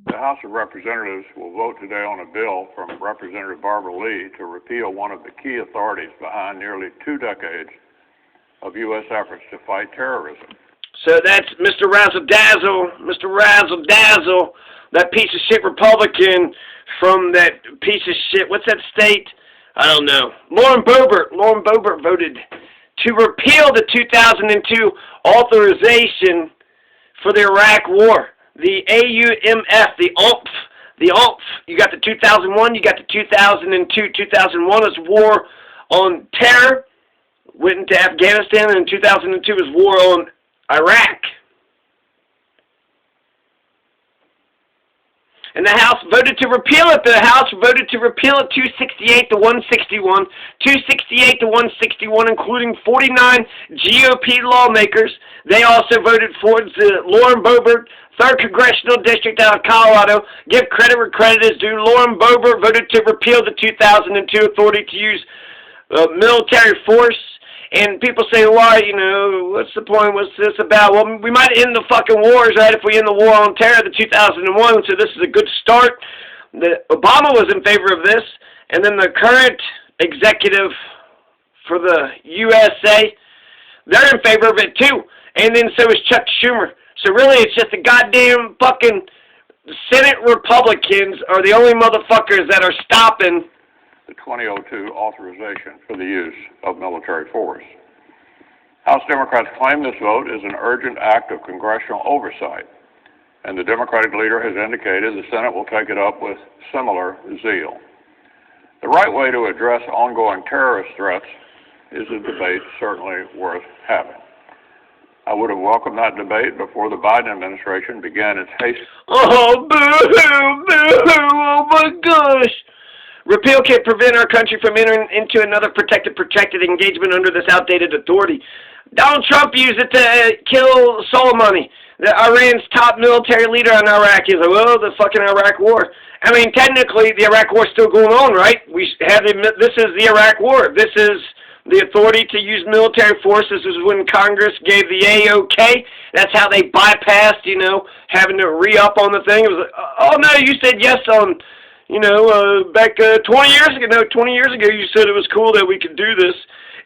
The House of Representatives will vote today on a bill from Representative Barbara Lee to repeal one of the key authorities behind nearly 2 decades of U.S. efforts to fight terrorism. So that's Mr. Razzle-Dazzle, that piece of shit Republican from that piece of shit, what's that state? I don't know. Lauren Boebert voted to repeal the 2002 authorization for the Iraq War. The AUMF, the AUMF, you got the 2001, you got the 2002. 2001 was war on terror, went into Afghanistan, and in 2002 was war on Iraq. And the House voted to repeal it. The House voted to repeal it 268 to 161. 268 to 161, including 49 GOP lawmakers. They also voted for Lauren Boebert, 3rd Congressional District out of Colorado. Give credit where credit is due. Lauren Boebert voted to repeal the 2002 authority to use military force. And people say, why, what's the point? What's this about? Well, we might end the fucking wars, right, if we end the war on terror, the 2001, so this is a good start. Obama was in favor of this, and then the current executive for the USA, they're in favor of it too. And then so is Chuck Schumer. So really, it's just the goddamn fucking Senate Republicans are the only motherfuckers that are stopping the 2002 authorization for the use of military force. House Democrats claim this vote is an urgent act of congressional oversight, and the Democratic leader has indicated the Senate will take it up with similar zeal. The right way to address ongoing terrorist threats is a debate certainly worth having. I would have welcomed that debate before the Biden administration began its haste. Oh, my gosh. Repeal can't prevent our country from entering into another protected engagement under this outdated authority. Donald Trump used it to kill Soleimani, Iran's top military leader in Iraq. He's like, well, the fucking Iraq war. I mean, technically, the Iraq war is still going on, right? This is the Iraq war. This is the authority to use military force. This is when Congress gave the AOK. That's how they bypassed, having to re-up on the thing. It was like, oh, no, you said yes on... back 20 years ago, you said it was cool that we could do this.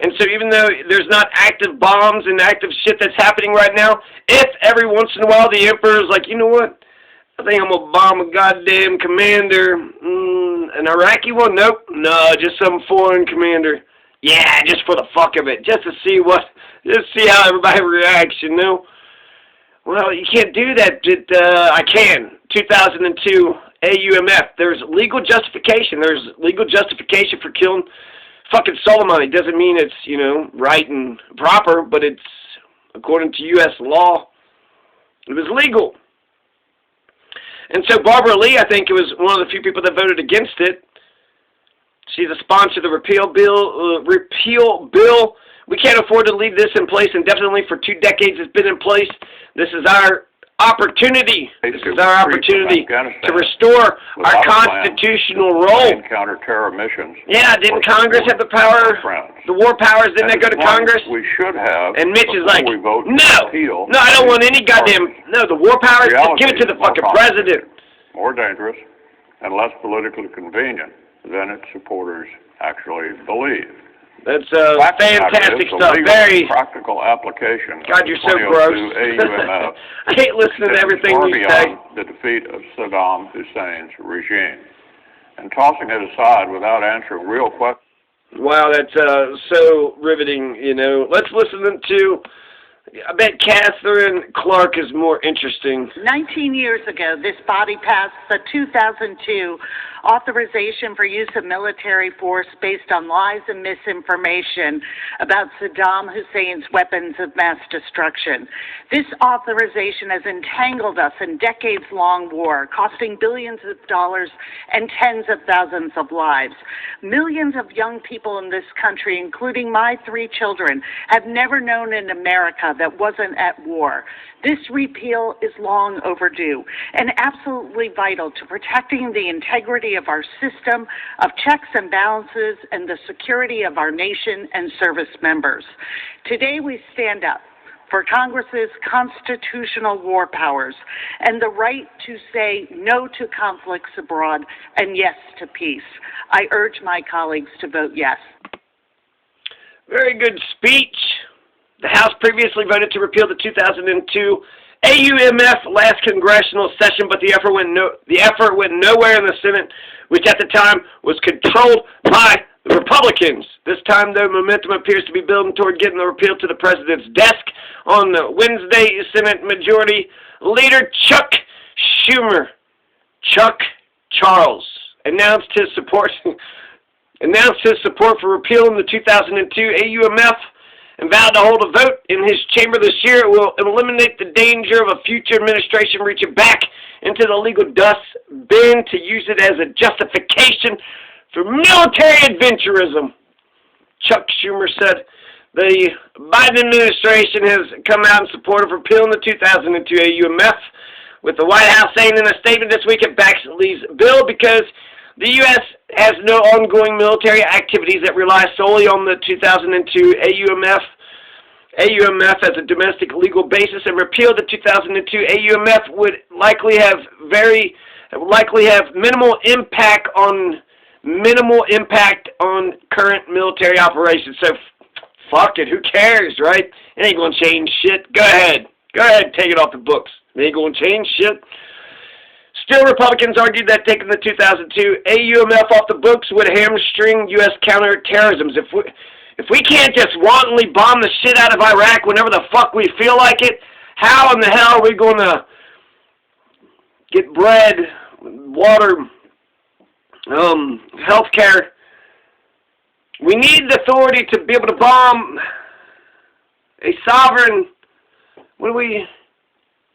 And so even though there's not active bombs and active shit that's happening right now, if every once in a while the emperor's like, you know what, I think I'm going to bomb a goddamn commander. An Iraqi one? Nope. No, just some foreign commander. Yeah, just for the fuck of it. Just to see how everybody reacts, Well, you can't do that. I can. 2002 AUMF. There's legal justification. There's legal justification for killing fucking Soleimani. It doesn't mean it's, right and proper, but it's, according to U.S. law, it was legal. And so Barbara Lee, I think, was one of the few people that voted against it. She's a sponsor of the repeal bill. We can't afford to leave this in place indefinitely. For 2 decades it's been in place. This is our opportunity. This is our opportunity to restore our constitutional role. Counter-terror missions. Yeah, didn't Congress have the power? The war powers, didn't they go to Congress? We should have. And Mitch is like, no, I don't want any goddamn, the war powers, just give it to the fucking president. More dangerous and less politically convenient than its supporters actually believe. That's fantastic stuff. Very practical application. God, you're so gross. AUMF I hate listening to everything you say. The defeat of Saddam Hussein's regime, and tossing it aside without answering real questions. Wow, that's so riveting. Let's listen to. I bet Catherine Clark is more interesting. 19 years ago, this body passed the 2002 authorization for use of military force based on lies and misinformation about Saddam Hussein's weapons of mass destruction. This authorization has entangled us in decades-long war, costing billions of dollars and tens of thousands of lives. Millions of young people in this country, including my 3 children, have never known an America that wasn't at war. This repeal is long overdue and absolutely vital to protecting the integrity of our system of checks and balances and the security of our nation and service members. Today we stand up for Congress's constitutional war powers and the right to say no to conflicts abroad and yes to peace. I urge my colleagues to vote yes. Very good speech. The House previously voted to repeal the 2002 AUMF last congressional session, but the effort went nowhere in the Senate, which at the time was controlled by the Republicans. This time, though, momentum appears to be building toward getting the repeal to the president's desk. On Wednesday, Senate Majority Leader Chuck Charles announced his support for repealing the 2002 AUMF and vowed to hold a vote in his chamber this year. It will eliminate the danger of a future administration reaching back into the legal dustbin to use it as a justification for military adventurism. Chuck Schumer said the Biden administration has come out in support of repealing the 2002 AUMF, with the White House saying in a statement this week it backs Lee's bill because the U.S. has no ongoing military activities that rely solely on the 2002 AUMF as a domestic legal basis, and repeal the 2002 AUMF would likely have minimal impact on current military operations. So fuck it, who cares, right? It ain't gonna change shit. Go ahead, take it off the books. It ain't gonna change shit. Still, Republicans argued that taking the 2002 AUMF off the books would hamstring U.S. counterterrorism. If we can't just wantonly bomb the shit out of Iraq whenever the fuck we feel like it, how in the hell are we going to get bread, water, health care? We need the authority to be able to bomb a sovereign.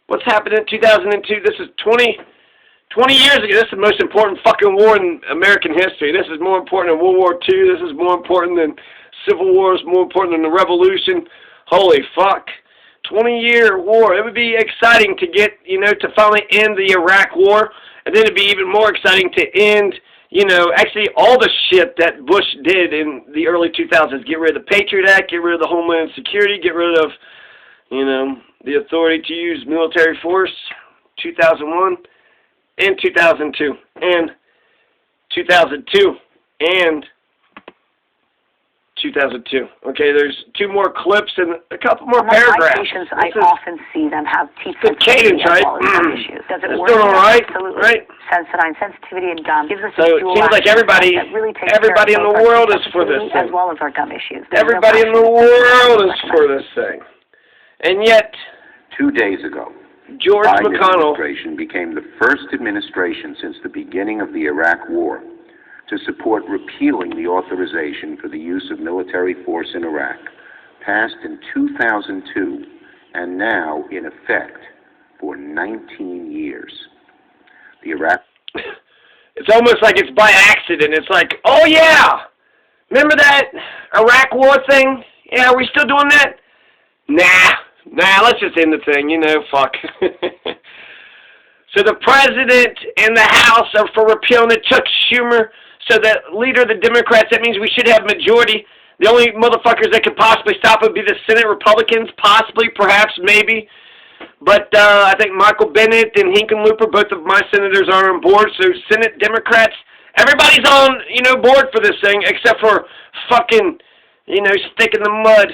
What's happened in 2002? This is 20 years ago. This is the most important fucking war in American history. This is more important than World War II. This is more important than Civil War. It's more important than the Revolution. Holy fuck. 20-year war. It would be exciting to get, to finally end the Iraq war. And then it'd be even more exciting to end, actually all the shit that Bush did in the early 2000s. Get rid of the Patriot Act, get rid of the Homeland Security, get rid of, the authority to use military force, 2001. And 2002, and 2002, and 2002. Okay, there's two more clips and a couple more paragraphs. My patients, I often see them have teeth good cadence, right? Issues. Does it It's work? doing all right, Absolutely. right? Sensodyne, sensitivity, and gum gives us So a it dual seems like action everybody that really takes in care of the both world our is for this sensitivity thing. as well as our gum issues. Everybody in the world is for this thing. And yet, 2 days ago, George Biden McConnell administration became the first administration since the beginning of the Iraq War to support repealing the authorization for the use of military force in Iraq, passed in 2002 and now in effect for 19 years. The Iraq... It's almost like it's by accident. It's like, oh yeah, remember that Iraq war thing? Yeah, are we still doing that? Nah, let's just end the thing, fuck. So the president and the House are for repealing it. Chuck Schumer, so the leader of the Democrats, that means we should have majority. The only motherfuckers that could possibly stop it would be the Senate Republicans, possibly, perhaps, maybe. But I think Michael Bennett and Hickenlooper, both of my senators, are on board. So Senate Democrats, everybody's on, board for this thing, except for fucking, stick in the mud,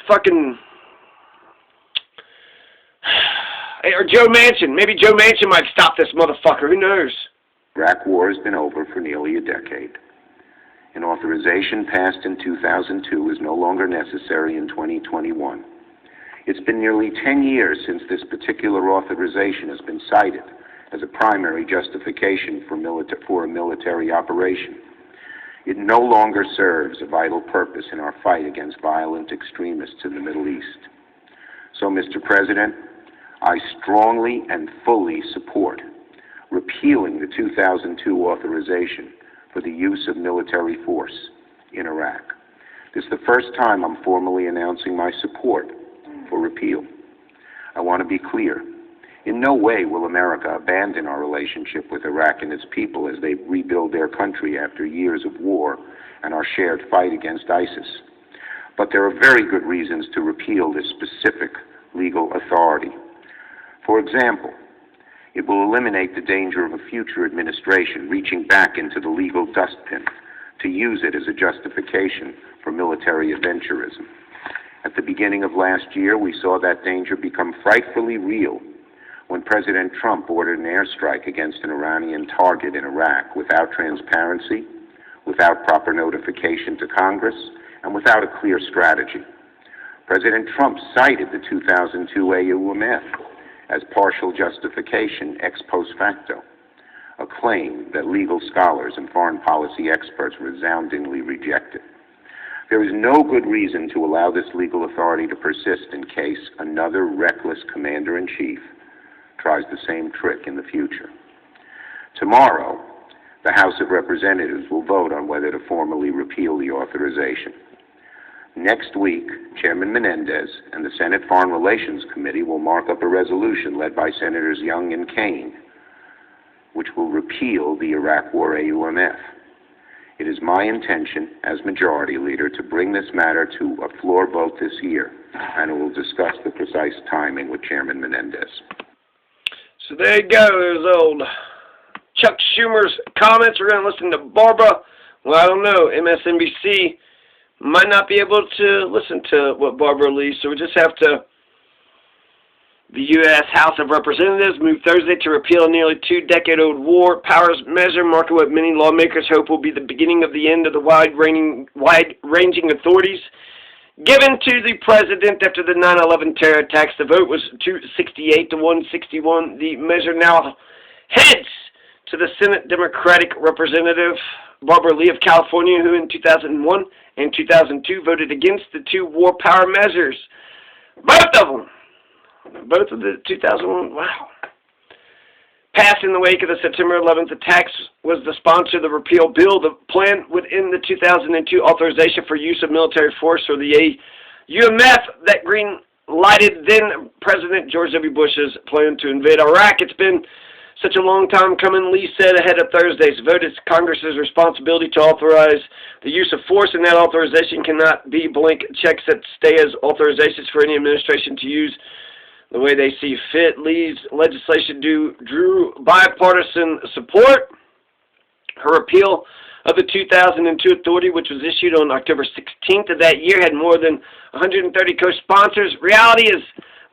fucking... Or Joe Manchin. Maybe Joe Manchin might stop this motherfucker. Who knows? Iraq War has been over for nearly a decade. An authorization passed in 2002 is no longer necessary in 2021. It's been nearly 10 years since this particular authorization has been cited as a primary justification for a military operation. It no longer serves a vital purpose in our fight against violent extremists in the Middle East. So, Mr. President, I strongly and fully support repealing the 2002 authorization for the use of military force in Iraq. This is the first time I'm formally announcing my support for repeal. I want to be clear. In no way will America abandon our relationship with Iraq and its people as they rebuild their country after years of war and our shared fight against ISIS. But there are very good reasons to repeal this specific legal authority. For example, it will eliminate the danger of a future administration reaching back into the legal dustbin to use it as a justification for military adventurism. At the beginning of last year, we saw that danger become frightfully real when President Trump ordered an airstrike against an Iranian target in Iraq without transparency, without proper notification to Congress, and without a clear strategy. President Trump cited the 2002 AUMF as partial justification ex post facto, a claim that legal scholars and foreign policy experts resoundingly rejected. There is no good reason to allow this legal authority to persist in case another reckless commander-in-chief tries the same trick in the future. Tomorrow, the House of Representatives will vote on whether to formally repeal the authorization. Next week, Chairman Menendez and the Senate Foreign Relations Committee will mark up a resolution led by Senators Young and Kaine, which will repeal the Iraq War AUMF. It is my intention as Majority Leader to bring this matter to a floor vote this year, and we will discuss the precise timing with Chairman Menendez. So there you go. There's old Chuck Schumer's comments. We're going to listen to Barbara. Well, I don't know. MSNBC might not be able to listen to what Barbara Lee, so we just have to. The U.S. House of Representatives moved Thursday to repeal a nearly two-decade-old war powers measure, marking what many lawmakers hope will be the beginning of the end of the wide-ranging authorities given to the president after the 9/11 terror attacks. The vote was 268 to 161. The measure now heads to the Senate Democratic Representative Barbara Lee of California, who in 2001 and 2002 voted against the two war power measures. Both of them. Both of the 2001, wow. Passed in the wake of the September 11th attacks, was the sponsor of the repeal bill. The plan within the 2002 authorization for use of military force, or the AUMF, that green-lighted then President George W. Bush's plan to invade Iraq. It's been such a long time coming, Lee said ahead of Thursday's vote. It's Congress's responsibility to authorize the use of force, and that authorization cannot be blank checks that stay as authorizations for any administration to use the way they see fit. Lee's legislation drew bipartisan support. Her repeal of the 2002 authority, which was issued on October 16th of that year, had more than 130 co-sponsors. Reality is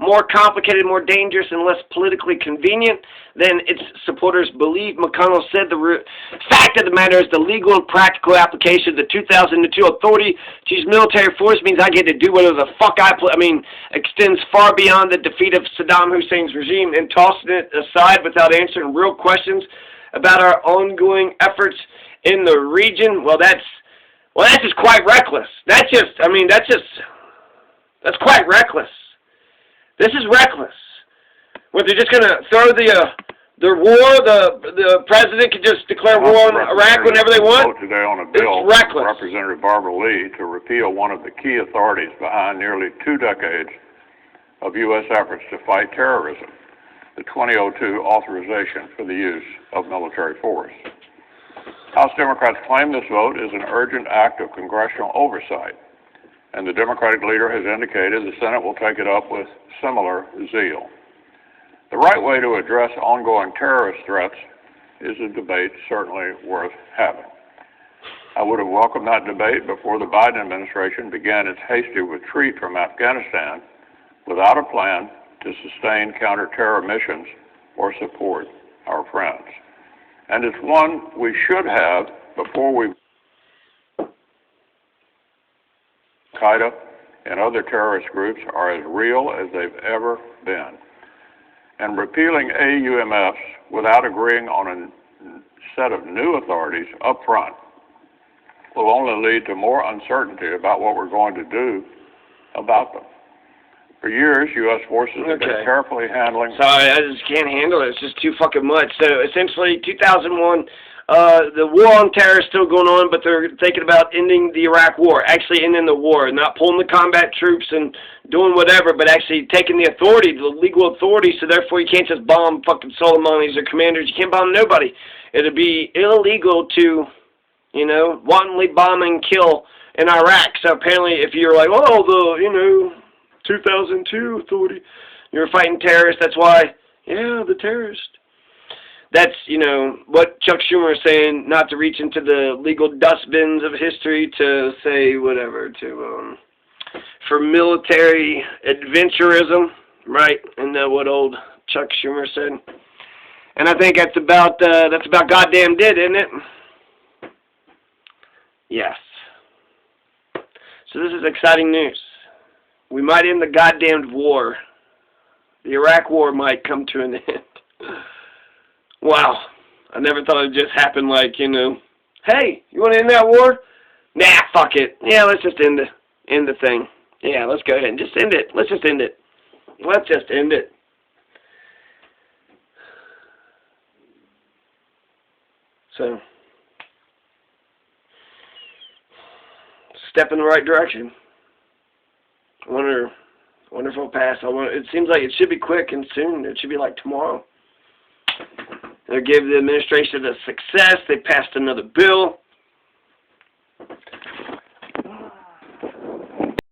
more complicated, more dangerous, and less politically convenient than its supporters believe. McConnell said the fact of the matter is the legal and practical application of the 2002 authority to use military force means I get to do whatever the fuck extends far beyond the defeat of Saddam Hussein's regime, and tossing it aside without answering real questions about our ongoing efforts in the region. That's just quite reckless. That's quite reckless. This is reckless. What, they're just going to throw the war, the president can just declare war on Iraq whenever they want? Vote today on a bill it's reckless. Representative Barbara Lee to repeal one of the key authorities behind nearly 2 decades of U.S. efforts to fight terrorism, the 2002 authorization for the use of military force. House Democrats claim this vote is an urgent act of congressional oversight, and the Democratic leader has indicated the Senate will take it up with similar zeal. The right way to address ongoing terrorist threats is a debate certainly worth having. I would have welcomed that debate before the Biden administration began its hasty retreat from Afghanistan without a plan to sustain counter-terror missions or support our friends. And it's one we should have before we Al-Qaeda and other terrorist groups are as real as they've ever been. And repealing AUMFs without agreeing on a set of new authorities up front will only lead to more uncertainty about what we're going to do about them. For years, U.S. forces have been carefully handling... Sorry, I just can't handle it. It's just too fucking much. So, essentially, 2001, the war on terror is still going on, but they're thinking about ending the Iraq war, actually ending the war, not pulling the combat troops and doing whatever, but actually taking the authority, the legal authority, so therefore you can't just bomb fucking Soleimanis or commanders. You can't bomb nobody. It'd be illegal to, wantonly bomb and kill in Iraq. So apparently if you're like, 2002 authority. You're fighting terrorists. That's why. Yeah, the terrorists. That's, you know, what Chuck Schumer is saying, not to reach into the legal dustbins of history to say whatever, for military adventurism, right? And what old Chuck Schumer said. And I think that's about goddamn dead, isn't it? Yes. So this is exciting news. We might end the goddamned war. The Iraq war might come to an end. Wow. I never thought it'd just happen like, you know, hey, you want to end that war? Nah, fuck it. Yeah, let's just end the thing. Yeah, let's go ahead and just end it. Let's just end it. Let's just end it. So, step in the right direction. I wonder if it'll pass. It seems like it should be quick and soon. It should be like tomorrow. They'll give the administration a success. They passed another bill.